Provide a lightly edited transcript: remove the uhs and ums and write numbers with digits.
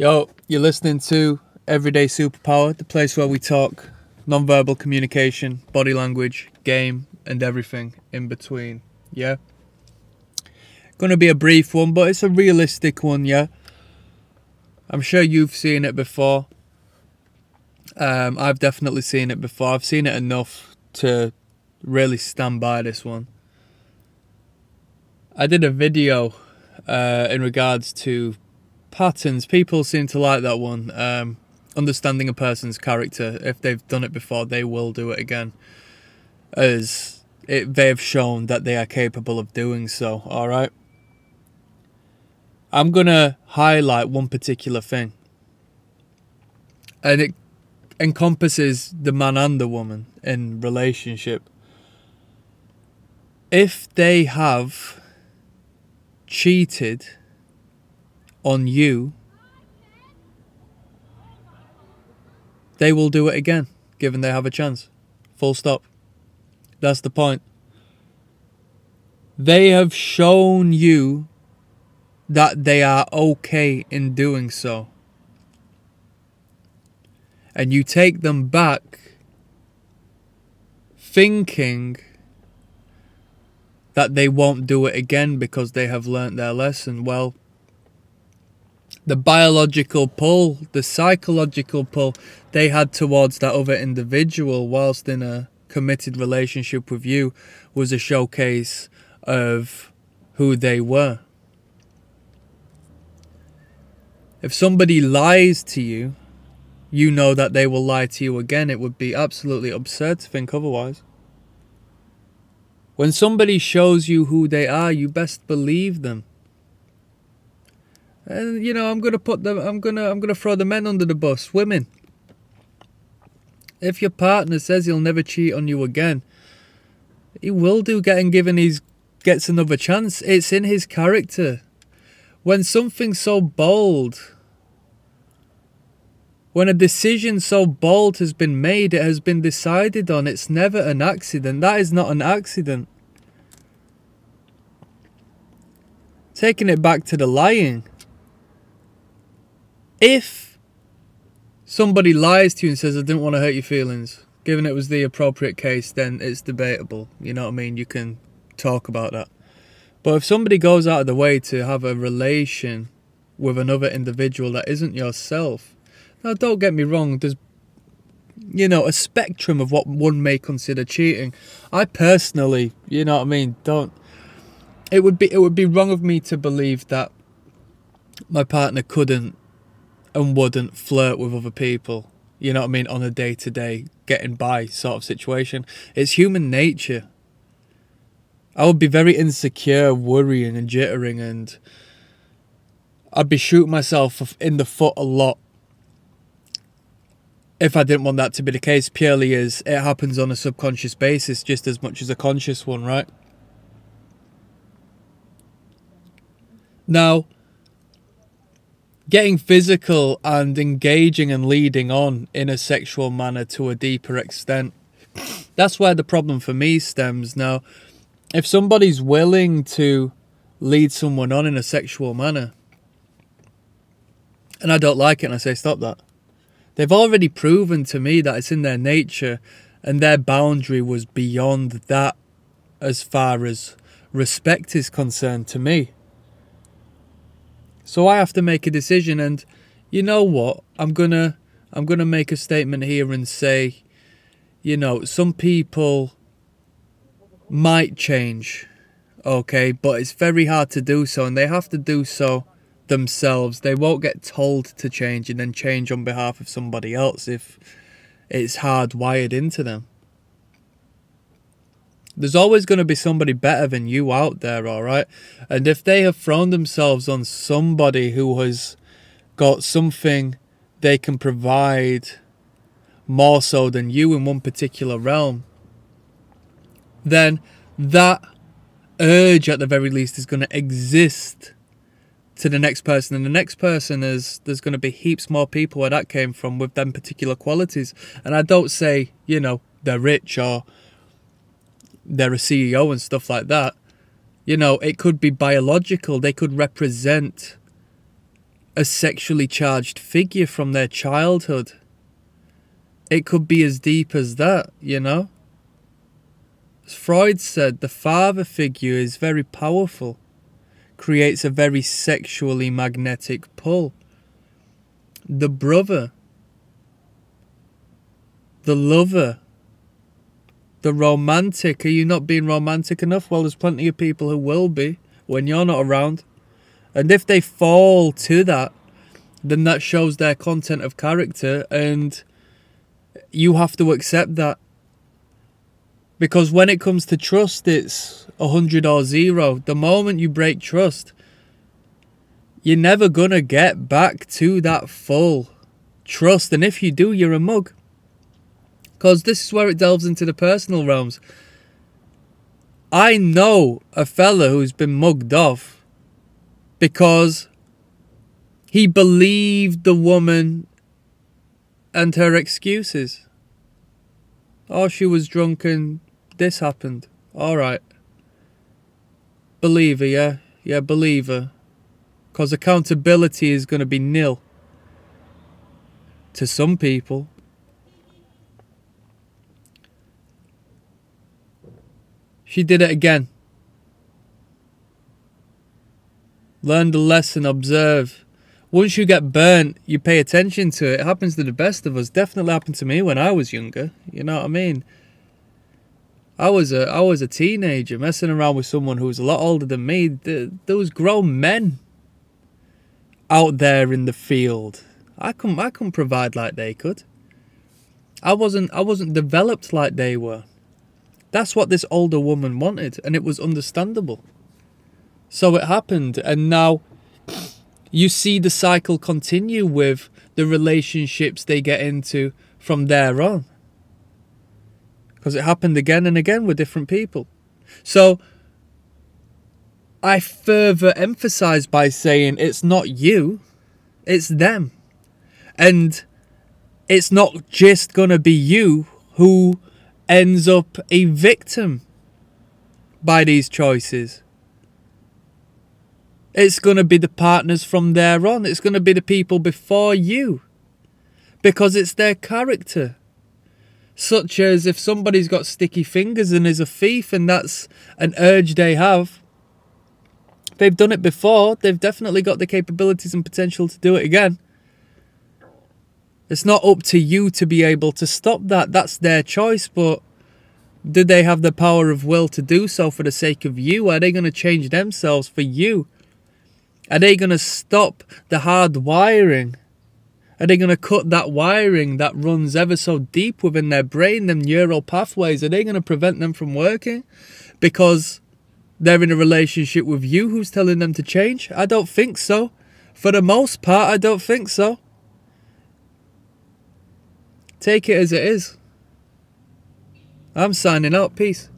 Yo, you're listening to Everyday Superpower, the place where we talk non-verbal communication, body language, game, and everything in between. Yeah? Gonna be a brief one, but it's a realistic one, yeah? I'm sure you've seen it before. I've definitely seen it before. I've seen it enough to really stand by this one. I did a video in regards to patterns. People seem to like that one. Understanding a person's character. If they've done it before, they will do it again, as they've shown that they are capable of doing so. Alright, I'm gonna highlight one particular thing, and it encompasses the man and the woman in relationship. If they have cheated on you, they will do it again, given they have a chance. Full stop. That's the point. They have shown you that they are okay in doing so. And you take them back thinking that they won't do it again because they have learnt their lesson. Well, the biological pull, the psychological pull they had towards that other individual whilst in a committed relationship with you was a showcase of who they were. If somebody lies to you, you know that they will lie to you again. It would be absolutely absurd to think otherwise. When somebody shows you who they are, you best believe them. And I'm gonna throw the men under the bus. Women, if your partner says he'll never cheat on you again, he will do. Gets another chance. It's in his character. When something so bold, when a decision so bold has been made, it has been decided on. It's never an accident. That is not an accident. Taking it back to the lying. If somebody lies to you and says, I didn't want to hurt your feelings, given it was the appropriate case, then it's debatable. You know what I mean? You can talk about that. But if somebody goes out of the way to have a relation with another individual that isn't yourself, now don't get me wrong, there's a spectrum of what one may consider cheating. I personally, it would be wrong of me to believe that my partner couldn't and wouldn't flirt with other people, on a day-to-day getting by sort of situation. It's human nature. I would be very insecure, worrying and jittering, and I'd be shooting myself in the foot a lot if I didn't want that to be the case, purely as it happens on a subconscious basis just as much as a conscious one, right? Now, getting physical and engaging and leading on in a sexual manner to a deeper extent, that's where the problem for me stems. Now, if somebody's willing to lead someone on in a sexual manner, and I don't like it and I say stop that, they've already proven to me that it's in their nature, and their boundary was beyond that as far as respect is concerned to me. So I have to make a decision, and you know what? I'm gonna make a statement here and say, some people might change, okay, but it's very hard to do so, and they have to do so themselves. They won't get told to change and then change on behalf of somebody else if it's hardwired into them. There's always going to be somebody better than you out there, alright? And if they have thrown themselves on somebody who has got something they can provide more so than you in one particular realm, then that urge at the very least is going to exist to the next person, and the next person there's going to be heaps more people where that came from with them particular qualities. And I don't say they're rich or they're a CEO and stuff like that. It could be biological. They could represent a sexually charged figure from their childhood. It could be as deep as that, you know? As Freud said, the father figure is very powerful, creates a very sexually magnetic pull. The brother, the lover, the romantic. Are you not being romantic enough? Well, there's plenty of people who will be when you're not around. And if they fall to that, then that shows their content of character, and you have to accept that. Because when it comes to trust, it's 100 or 0. The moment you break trust, you're never going to get back to that full trust. And if you do, you're a mug. Because this is where it delves into the personal realms. I know a fella who's been mugged off because he believed the woman and her excuses. Oh, she was drunk and this happened. Alright. Believe her, yeah? Yeah, believe her. Because accountability is going to be nil. To some people. She did it again. Learn the lesson, observe. Once you get burnt, you pay attention to it. It happens to the best of us. Definitely happened to me when I was younger. You know what I mean? I was a teenager messing around with someone who was a lot older than me. There was grown men out there in the field. I couldn't provide like they could. I wasn't developed like they were. That's what this older woman wanted, and it was understandable. So it happened, and now you see the cycle continue with the relationships they get into from there on. Because it happened again and again with different people. So I further emphasize by saying it's not you, it's them. And it's not just going to be you who ends up a victim by these choices. It's going to be the partners from there on. It's going to be the people before you. Because it's their character. Such as if somebody's got sticky fingers and is a thief and that's an urge they have. They've done it before. They've definitely got the capabilities and potential to do it again. It's not up to you to be able to stop that. That's their choice. But do they have the power of will to do so for the sake of you? Are they going to change themselves for you? Are they going to stop the hard wiring? Are they going to cut that wiring that runs ever so deep within their brain, them neural pathways? Are they going to prevent them from working because they're in a relationship with you who's telling them to change? I don't think so. For the most part, I don't think so. Take it as it is. I'm signing out. Peace.